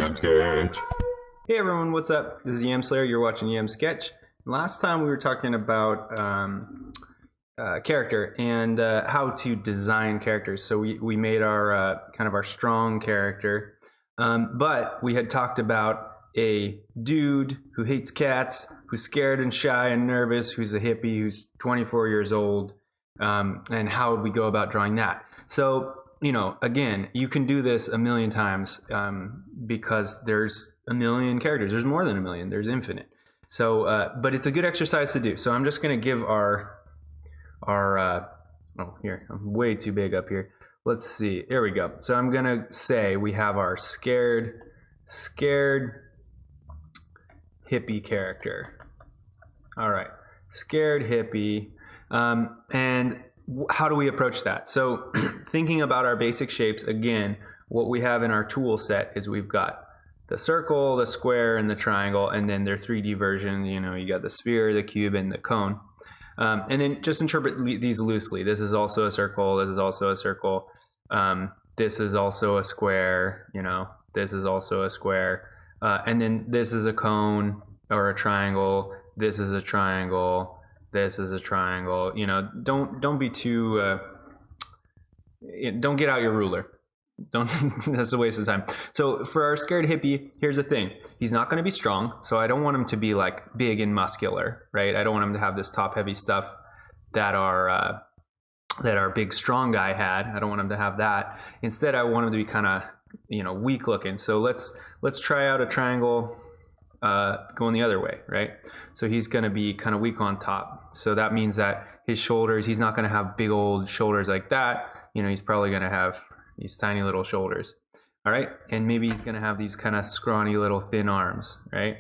Yamsketch. Hey everyone, what's up? This is Yamslayer. You're watching Yamsketch. Last time we were talking about character and how to design characters. So we made our kind of our strong character, but we had talked about a dude who hates cats, who's scared and shy and nervous, who's a hippie, who's 24 years old, and how would we go about drawing that? So, you know, again, you can do this a million times because there's a million characters. There's more than a million. There's infinite. So, but it's a good exercise to do. So I'm just going to give our oh, here, I'm way too big up here. Let's see. There we go. So I'm going to say we have our scared hippie character. All right. Scared hippie. And how do we approach that? So thinking about our basic shapes, again, what we have in our tool set is we've got the circle, the square, and the triangle, and then their 3D version. You know, you got the sphere, the cube, and the cone. And then just interpret these loosely. This is also a circle. This is also a circle. This is also a square. You know, this is also a square. And then this is a cone or a triangle. This is a triangle. This is a triangle. You know, don't be too. Don't get out your ruler. Don't. That's a waste of time. So for our scared hippie, here's the thing. He's not going to be strong. So I don't want him to be like big and muscular, right? I don't want him to have this top heavy stuff that our big strong guy had. I don't want him to have that. Instead, I want him to be kind of, you know, weak looking. So let's try out a triangle going the other way, right? So he's going to be kind of weak on top. So that means that his shoulders, he's not going to have big old shoulders like that. You know, he's probably going to have these tiny little shoulders. All right. And maybe he's going to have these kind of scrawny little thin arms, right?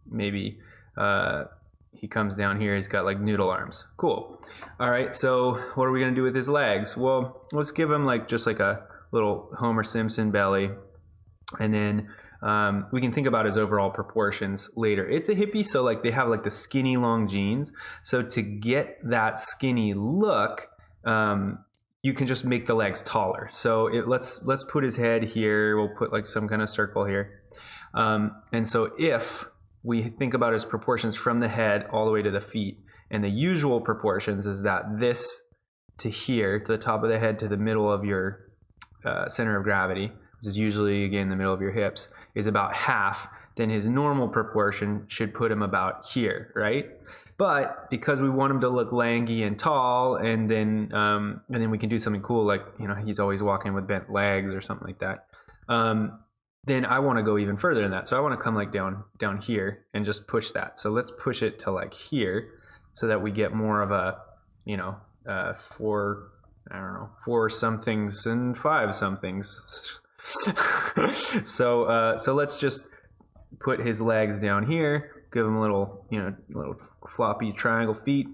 Maybe he comes down here, he's got like noodle arms. Cool. All right. So what are we going to do with his legs? Well, let's give him like just like a little Homer Simpson belly. And then we can think about his overall proportions later. It's a hippie, so like they have like the skinny long jeans. So to get that skinny look, you can just make the legs taller. So let's put his head here. We'll put like some kind of circle here. And so if we think about his proportions from the head all the way to the feet, and the usual proportions is that this to here, to the top of the head, to the middle of your center of gravity, which is usually, again, the middle of your hips, is about half, then his normal proportion should put him about here, right? But because we want him to look lanky and tall, and then we can do something cool, like, you know, he's always walking with bent legs or something like that, then I want to go even further than that. So I want to come like down here and just push that. So let's push it to like here so that we get more of a, you know, four somethings and five somethings. So let's just put his legs down here, give him a little, you know, little floppy triangle feet.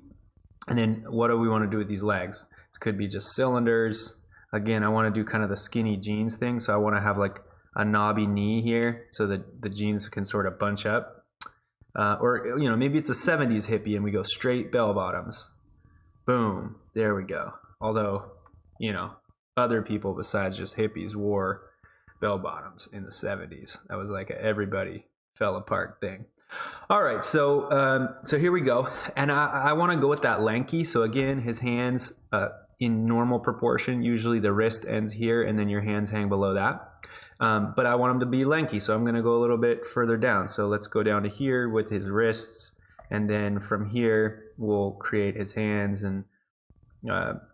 And then what do we want to do with these legs? It could be just cylinders. Again, I want to do kind of the skinny jeans thing. So I want to have like a knobby knee here so that the jeans can sort of bunch up. Or, you know, maybe it's a 70s hippie and we go straight bell bottoms. Boom. There we go. Although, you know, other people besides just hippies wore bell bottoms in the 70s. That was like a everybody fell apart thing. All right, so here we go, and I want to go with that lanky. So again, his hands in normal proportion. Usually the wrist ends here, and then your hands hang below that. But I want him to be lanky, so I'm going to go a little bit further down. So let's go down to here with his wrists, and then from here we'll create his hands, and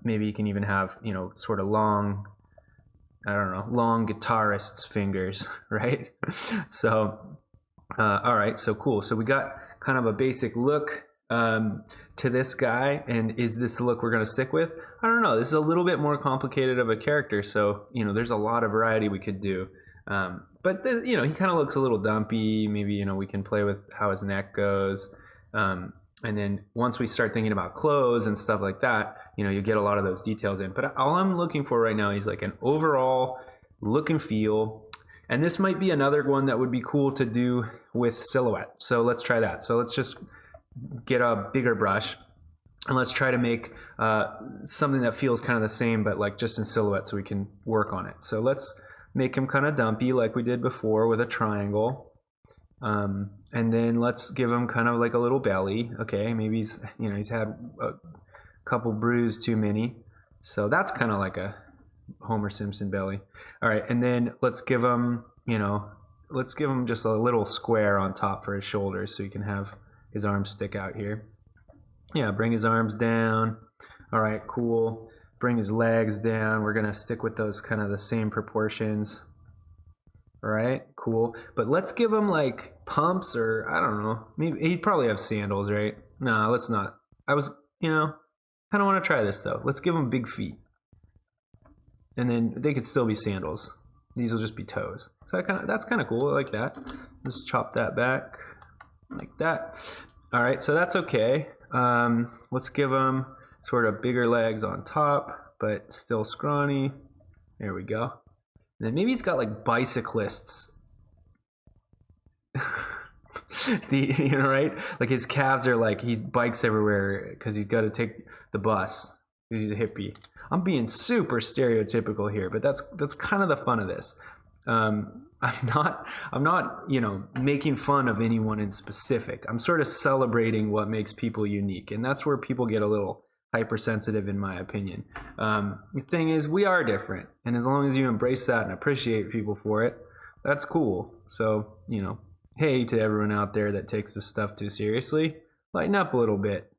maybe you can even have, you know, sort of long, I don't know, long guitarist's fingers, right? So, all right, so cool. So we got kind of a basic look to this guy, and is this the look we're going to stick with? I don't know. This is a little bit more complicated of a character, so, you know, there's a lot of variety we could do. But, you know, he kind of looks a little dumpy. Maybe, you know, we can play with how his neck goes. And then once we start thinking about clothes and stuff like that, you know, you get a lot of those details in. But all I'm looking for right now is like an overall look and feel. And this might be another one that would be cool to do with silhouette. So let's try that. So let's just get a bigger brush and let's try to make something that feels kind of the same, but like just in silhouette so we can work on it. So let's make him kind of dumpy like we did before with a triangle. And then let's give him kind of like a little belly. Okay, maybe he's, you know, he's had a couple brews too many. So that's kind of like a Homer Simpson belly. All right, and then let's give him, you know, let's give him just a little square on top for his shoulders so he can have his arms stick out here. Yeah, bring his arms down. All right, cool. Bring his legs down. We're gonna stick with those kind of the same proportions. All right, cool. But let's give him like pumps, or I don't know. Maybe he'd probably have sandals, right? No, let's not. I was, you know, kind of want to try this though. Let's give him big feet. And then they could still be sandals. These will just be toes. So that's kind of cool. I like that. Let's chop that back like that. All right, so that's okay. Let's give him sort of bigger legs on top, but still scrawny. There we go. And then maybe he's got like bicyclists. You know, right? Like his calves are like, he bikes everywhere because he's got to take the bus because he's a hippie. I'm being super stereotypical here, but that's kind of the fun of this. I'm not, you know, making fun of anyone in specific. I'm sort of celebrating what makes people unique, and that's where people get a little hypersensitive, in my opinion. The thing is, we are different, and as long as you embrace that and appreciate people for it, that's cool. So, you know, hey to everyone out there that takes this stuff too seriously, lighten up a little bit.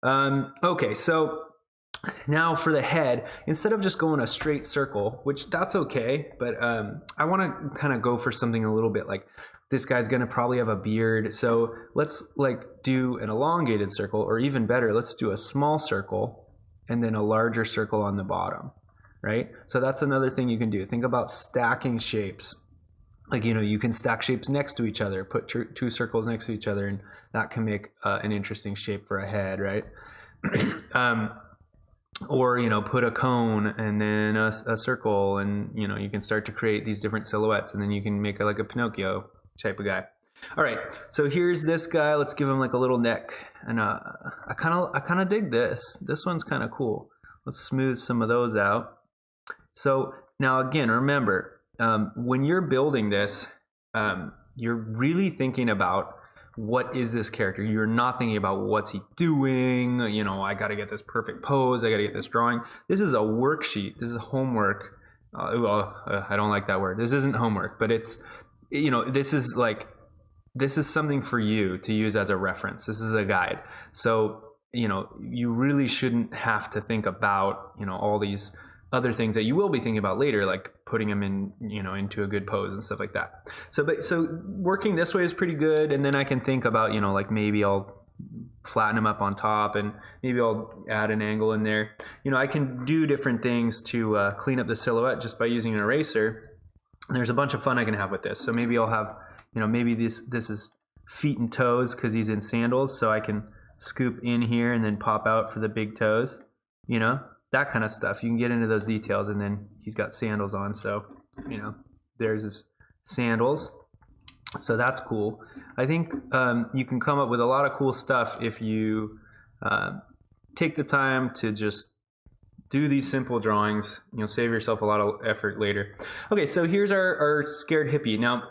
Okay, so now for the head, instead of just going a straight circle, which that's okay, but I want to kind of go for something a little bit like, this guy's going to probably have a beard, so let's like do an elongated circle, or even better, let's do a small circle and then a larger circle on the bottom, right? So that's another thing you can do. Think about stacking shapes. Like, you know, you can stack shapes next to each other, put two circles next to each other, and that can make an interesting shape for a head, right? Or, you know, put a cone and then a circle, and, you know, you can start to create these different silhouettes, and then you can make like a Pinocchio type of guy. All right, so here's this guy. Let's give him like a little neck, and I kind of dig this. This one's kind of cool. Let's smooth some of those out. So now again, remember, when you're building this, you're really thinking about, what is this character? You're not thinking about what's he doing. You know, I got to get this perfect pose. I got to get this drawing. This is a worksheet. This is homework. I don't like that word. This isn't homework, but it's, you know, this is something for you to use as a reference. This is a guide. So, you know, you really shouldn't have to think about, you know, all these other things that you will be thinking about later, like putting them in, you know, into a good pose and stuff like that. So working this way is pretty good. And then I can think about, you know, like maybe I'll flatten them up on top, and maybe I'll add an angle in there. You know, I can do different things to clean up the silhouette just by using an eraser. And there's a bunch of fun I can have with this. So maybe I'll have, you know, maybe this is feet and toes because he's in sandals. So I can scoop in here and then pop out for the big toes, you know, that kind of stuff. You can get into those details. And then he's got sandals on. So, you know, there's his sandals. So that's cool. I think you can come up with a lot of cool stuff if you take the time to just do these simple drawings. You'll save yourself a lot of effort later. Okay, so here's our scared hippie. Now,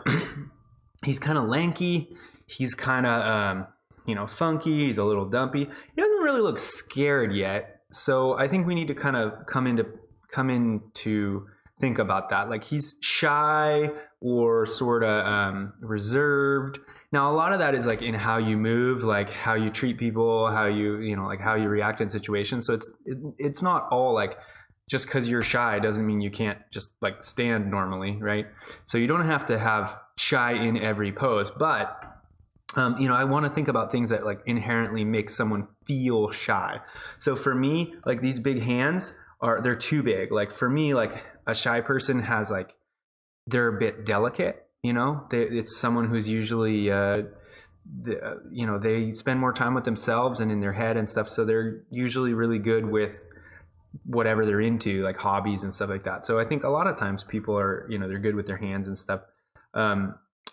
he's kind of lanky. He's kind of, you know, funky. He's a little dumpy. He doesn't really look scared yet. So I think we need to kind of come in to think about that. Like, he's shy or sort of reserved. Now, a lot of that is like in how you move, like how you treat people, how you know, like how you react in situations. So it's not all like, just because you're shy doesn't mean you can't just like stand normally, right? So you don't have to have shy in every pose, but you know, I want to think about things that like inherently make someone feel shy. So for me, like these big hands they're too big. Like for me, like a shy person has like, they're a bit delicate, you know, it's someone who's usually, you know, they spend more time with themselves and in their head and stuff. So they're usually really good with whatever they're into, like hobbies and stuff like that. So I think a lot of times people are, you know, they're good with their hands and stuff.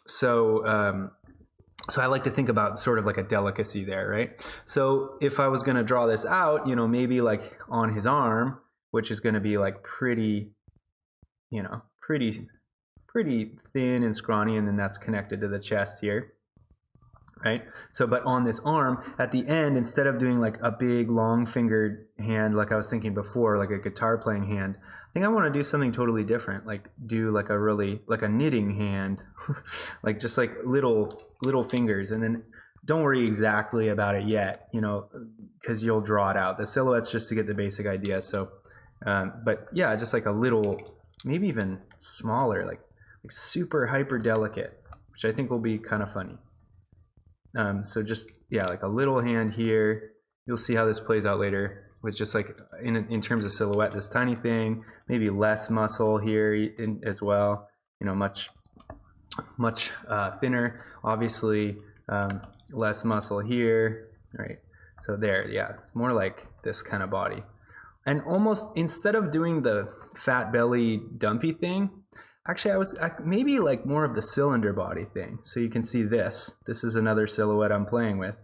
So I like to think about sort of like a delicacy there, right? So if I was going to draw this out, you know, maybe like on his arm, which is going to be like pretty, you know, pretty thin and scrawny, and then that's connected to the chest here, right? So, but on this arm, at the end, instead of doing like a big long fingered hand like I was thinking before, like a guitar playing hand, I think I want to do something totally different, like do like a knitting hand, like just like little fingers. And then don't worry exactly about it yet, you know, because you'll draw it out. The silhouette's just to get the basic idea. So, but yeah, just like a little, maybe even smaller, like super hyper delicate, which I think will be kind of funny. So just, yeah, like a little hand here. You'll see how this plays out later with just like in terms of silhouette, this tiny thing, maybe less muscle here as well, you know, much thinner, obviously, less muscle here, right? So there, yeah, more like this kind of body. And almost, instead of doing the fat belly dumpy thing, actually I maybe like more of the cylinder body thing. So you can see this is another silhouette I'm playing with,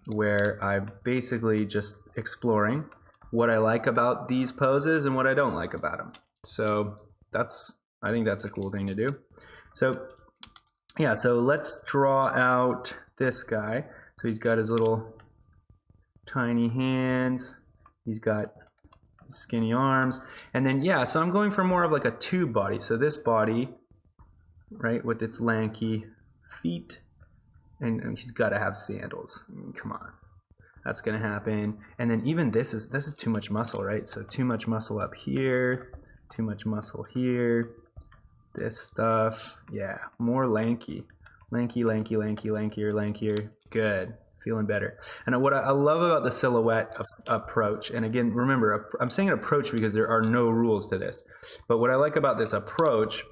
where I'm basically just exploring what I like about these poses and what I don't like about them. So I think that's a cool thing to do. So yeah, so let's draw out this guy. So he's got his little tiny hands, he's got skinny arms, and then yeah, so I'm going for more of like a tube body. So this body, right, with its lanky feet, and he's got to have sandals. I mean, come on, that's gonna happen. And then even this is too much muscle, right? So too much muscle up here, too much muscle here. This stuff, yeah, more lanky, lankier. Good. Feeling better. And what I love about the silhouette approach, and again, remember, I'm saying an approach because there are no rules to this, but what I like about this approach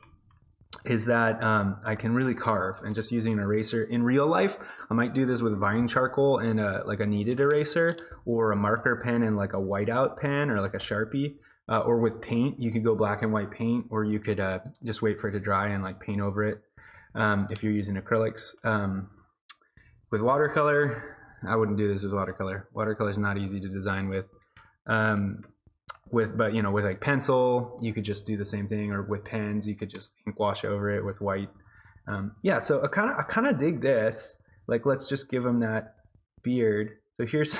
is that I can really carve, and just using an eraser. In real life, I might do this with vine charcoal and like a kneaded eraser, or a marker pen and like a whiteout pen, or like a Sharpie, or with paint. You could go black and white paint, or you could just wait for it to dry and like paint over it if you're using acrylics. With watercolor, I wouldn't do this with watercolor. Watercolor is not easy to design with. But you know, with like pencil, you could just do the same thing, or with pens, you could just ink wash over it with white. Yeah, so I kind of dig this. Like, let's just give him that beard. So here's,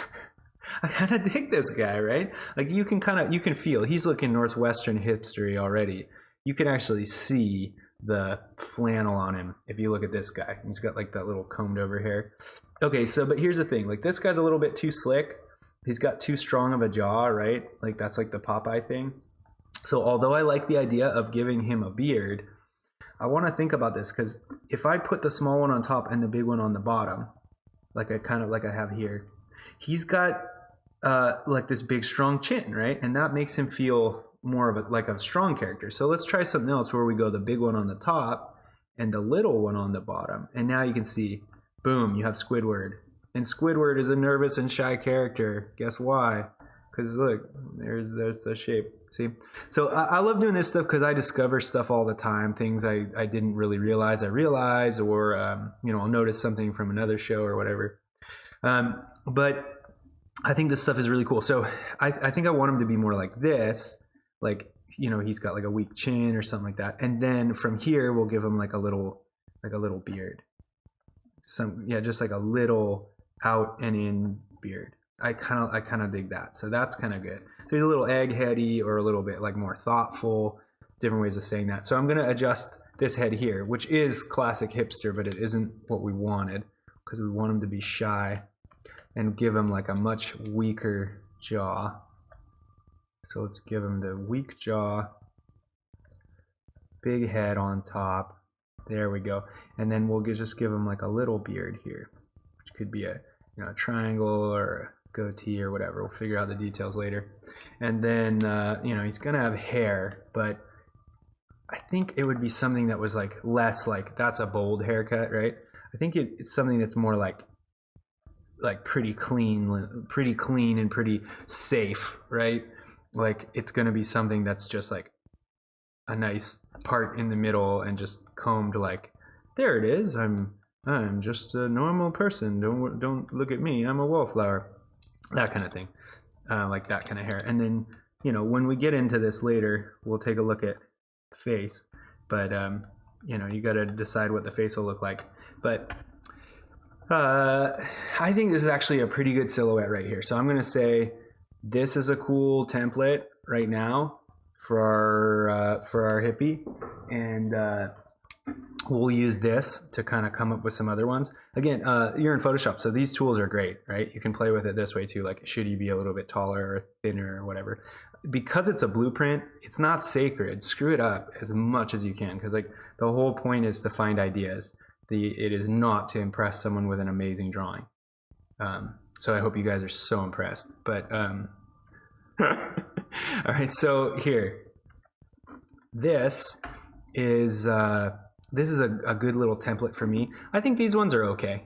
I kind of dig this guy, right? Like you can feel he's looking Northwestern hipstery already. You can actually see the flannel on him if you look at this guy. He's got like that little combed over hair. Okay, so but here's the thing, like this guy's a little bit too slick. He's got too strong of a jaw, right? Like that's like the Popeye thing. So although I like the idea of giving him a beard, I want to think about this, because if I put the small one on top and the big one on the bottom, like I have here, he's got like this big strong chin, right? And that makes him feel more of like a strong character. So let's try something else where we go the big one on the top and the little one on the bottom. And now you can see, boom, you have Squidward. And Squidward is a nervous and shy character. Guess why? Because look, there's the shape. See? So I love doing this stuff because I discover stuff all the time, things I didn't really realize I realized, or you know, I'll notice something from another show or whatever. But I think this stuff is really cool. So I think I want him to be more like this. Like, you know, he's got like a weak chin or something like that. And then from here, we'll give him like a little beard. Just like a little out and in beard. I kind of dig that. So that's kind of good. There's a little eggheady, or a little bit like more thoughtful, different ways of saying that. So I'm going to adjust this head here, which is classic hipster, but it isn't what we wanted, because we want him to be shy, and give him like a much weaker jaw. So let's give him the weak jaw, big head on top. There we go. And then we'll just give him like a little beard here, which could be a triangle or a goatee or whatever. We'll figure out the details later. And then he's gonna have hair, but I think it would be something that was like less like that's a bold haircut, right? I think it's something that's more like pretty clean and pretty safe, right? Like it's gonna be something that's just like a nice part in the middle and just combed, like there it is. I'm just a normal person. Don't look at me. I'm a wallflower. That kind of thing, like that kind of hair. And then when we get into this later, we'll take a look at face, but you know, you got to decide what the face will look like. But I think this is actually a pretty good silhouette right here. So I'm going to say this is a cool template right now for our hippie, and we'll use this to kind of come up with some other ones. Again, you're in Photoshop, so these tools are great, right? You can play with it this way too, like should you be a little bit taller or thinner or whatever. Because it's a blueprint, it's not sacred. Screw it up as much as you can, because like the whole point is to find ideas. It is not to impress someone with an amazing drawing. So I hope you guys are so impressed. But all right, so here, this is a good little template for me. I think these ones are okay.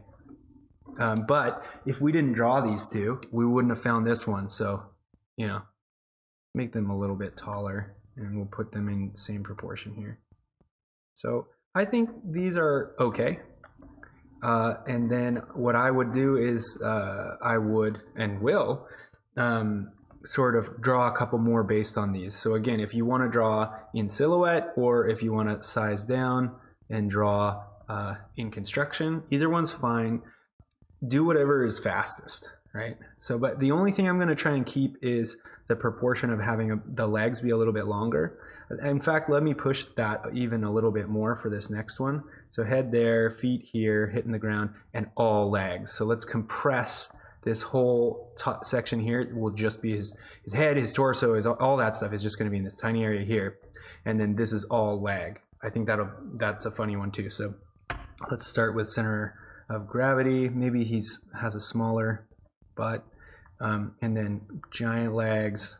But if we didn't draw these two, we wouldn't have found this one. So, you know, make them a little bit taller, and we'll put them in the same proportion here. So I think these are okay. And then what I would do is I would and will sort of draw a couple more based on these. So again, if you want to draw in silhouette, or if you want to size down and draw in construction, either one's fine. Do whatever is fastest, right? So, but the only thing I'm going to try and keep is the proportion of having the legs be a little bit longer. In fact, let me push that even a little bit more for this next one. So head there, feet here, hitting the ground, and all legs. So let's compress this whole top section here. It will just be his head, his torso, all that stuff is just going to be in this tiny area here. And then this is all leg. I think that's a funny one too. So let's start with center of gravity. Maybe has a smaller butt. And then giant legs,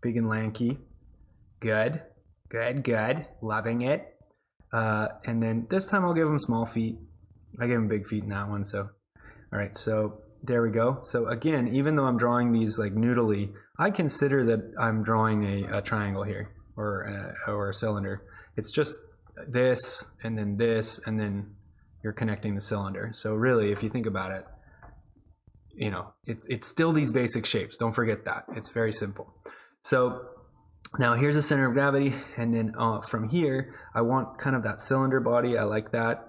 big and lanky. Good, good, good. Loving it. And then this time I'll give him small feet. I gave him big feet in that one. So, all right. So there we go. So again, even though I'm drawing these like noodly, I consider that I'm drawing a triangle here, or a cylinder. It's just this, and then you're connecting the cylinder. So really, if you think about it, you know, it's still these basic shapes. Don't forget that. It's very simple. So now here's the center of gravity, and then from here, I want kind of that cylinder body. I like that.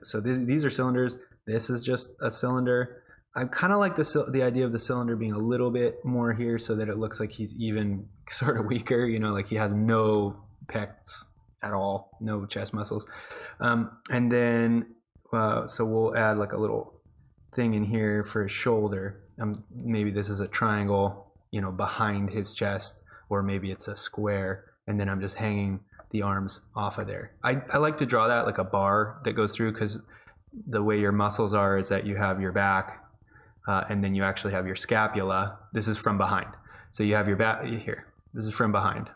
So these are cylinders. This is just a cylinder. I kind of like the idea of the cylinder being a little bit more here, so that it looks like he's even sort of weaker, you know, like he has no pecs at all, no chest muscles. And then, so we'll add like a little thing in here for his shoulder. Maybe this is a triangle, you know, behind his chest, or maybe it's a square, and then I'm just hanging the arms off of there. I like to draw that like a bar that goes through, because the way your muscles are is that you have your back, and then you actually have your scapula. This is from behind. So you have your back here. This is from behind.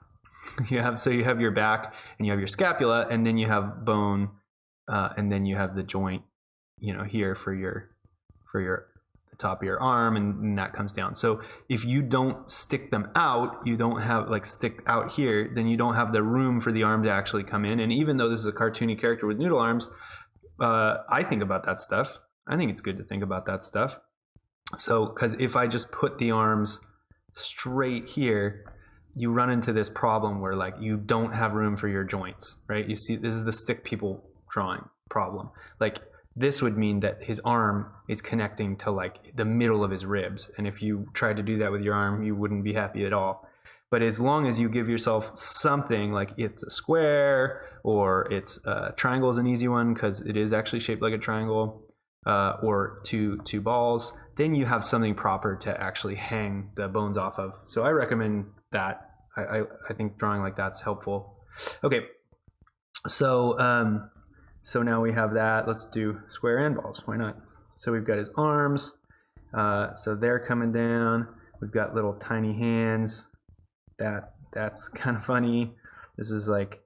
You have your back, and you have your scapula, and then you have bone, and then you have the joint, you know, here for the top of your arm, and that comes down. So if you don't stick them out, you don't have like stick out here, then you don't have the room for the arm to actually come in. And even though this is a cartoony character with noodle arms, I think about that stuff. I think it's good to think about that stuff. So, because if I just put the arms straight here, you run into this problem where like you don't have room for your joints, right? You see, this is the stick people drawing problem. Like this would mean that his arm is connecting to like the middle of his ribs. And if you tried to do that with your arm, you wouldn't be happy at all. But as long as you give yourself something like it's a square, or it's a triangle is an easy one because it is actually shaped like a triangle, or two balls, then you have something proper to actually hang the bones off of. So I recommend that. I think drawing like that's helpful. Okay, so so now we have that. Let's do square and balls. Why not? So we've got his arms. So they're coming down. We've got little tiny hands. That's kind of funny. This is like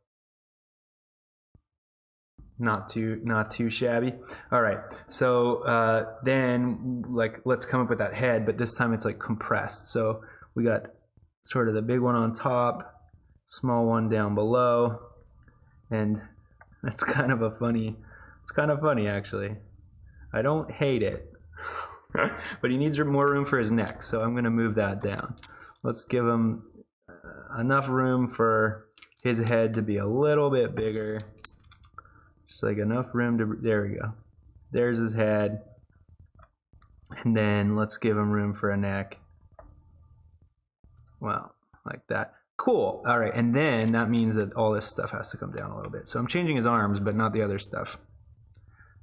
not too shabby. All right. So then like let's come up with that head, but this time it's like compressed. So we got sort of the big one on top, small one down below, and that's kind of funny actually. I don't hate it. But he needs more room for his neck, so I'm going to move that down. Let's give him enough room for his head to be a little bit bigger. Just like enough room to, there we go. There's his head. And then let's give him room for a neck. Wow, like that. Cool. All right, and then that means that all this stuff has to come down a little bit. So I'm changing his arms, but not the other stuff.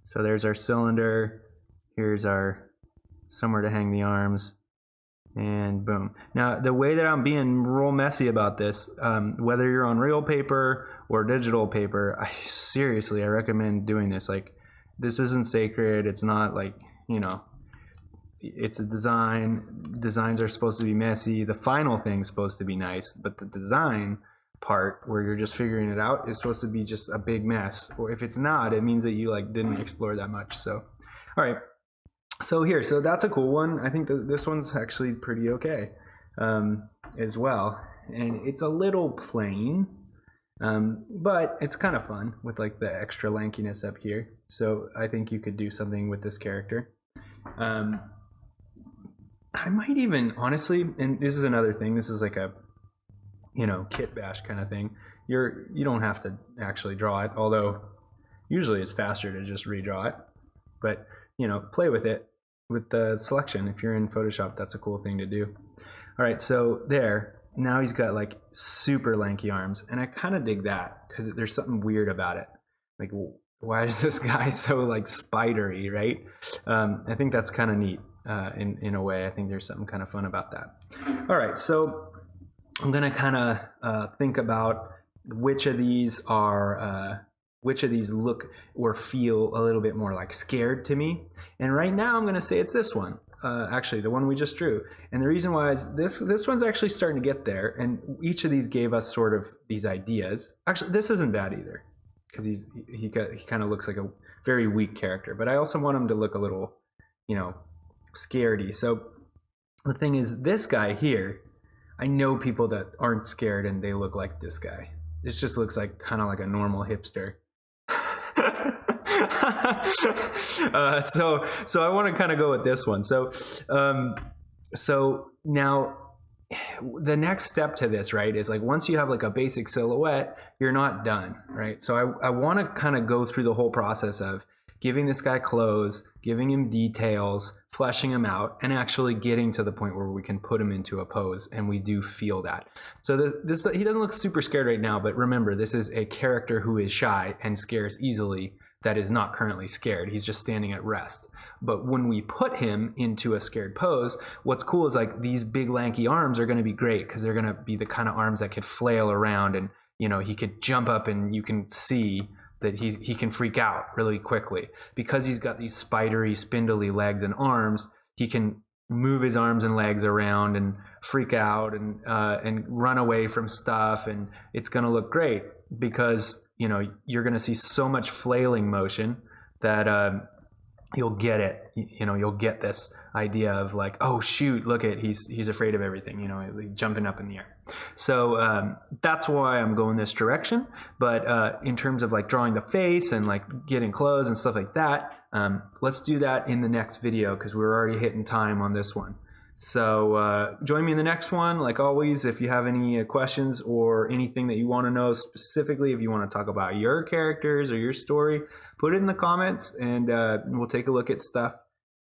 So there's our cylinder. Here's our somewhere to hang the arms. And boom. Now, the way that I'm being real messy about this, whether you're on real paper or digital paper, seriously, I recommend doing this. Like, this isn't sacred. It's not like, you know, it's a design. Designs are supposed to be messy. The final thing's supposed to be nice, but the design part where you're just figuring it out is supposed to be just a big mess. Or if it's not, it means that you like didn't explore that much. So, all right. So here, so that's a cool one. I think that this one's actually pretty okay as well. And it's a little plain, but it's kind of fun with like the extra lankiness up here. So I think you could do something with this character. I might even, honestly, and this is another thing, this is like a, you know, kit bash kind of thing. You don't have to actually draw it, although usually it's faster to just redraw it. But you know, play with it with the selection. If you're in Photoshop, that's a cool thing to do. All right, so there. Now he's got like super lanky arms, and I kind of dig that because there's something weird about it. Like, why is this guy so like spidery, right? I think that's kind of neat in a way. I think there's something kind of fun about that. All right, so I'm gonna kind of think about which of these look or feel a little bit more like scared to me. And right now I'm going to say it's this one, actually the one we just drew. And the reason why is this one's actually starting to get there. And each of these gave us sort of these ideas. Actually, this isn't bad either because he kind of looks like a very weak character. But I also want him to look a little, you know, scaredy. So the thing is, this guy here, I know people that aren't scared and they look like this guy. This just looks like kind of like a normal hipster. So I want to kind of go with this one. So now the next step to this, right, is like once you have like a basic silhouette, you're not done, right? So I want to kind of go through the whole process of giving this guy clothes, giving him details, fleshing him out, and actually getting to the point where we can put him into a pose, and we do feel that. So he doesn't look super scared right now, but remember, this is a character who is shy and scares easily that is not currently scared. He's just standing at rest. But when we put him into a scared pose, what's cool is like these big lanky arms are going to be great because they're going to be the kind of arms that could flail around, and you know, he could jump up and you can see that he can freak out really quickly. Because he's got these spidery, spindly legs and arms, he can move his arms and legs around and freak out and run away from stuff, and it's going to look great because, you know, you're going to see so much flailing motion that you'll get it. You know, you'll get this idea of like, oh shoot, look at, he's afraid of everything, you know, like jumping up in the air. So that's why I'm going this direction. But in terms of like drawing the face and like getting clothes and stuff like that, let's do that in the next video because we're already hitting time on this one. So join me in the next one. Like always, if you have any questions or anything that you want to know specifically, if you want to talk about your characters or your story, put it in the comments and we'll take a look at stuff.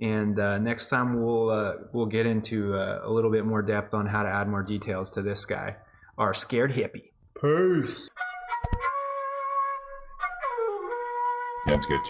And next time we'll get into a little bit more depth on how to add more details to this guy, our scared hippie. Peace. Yamsketch.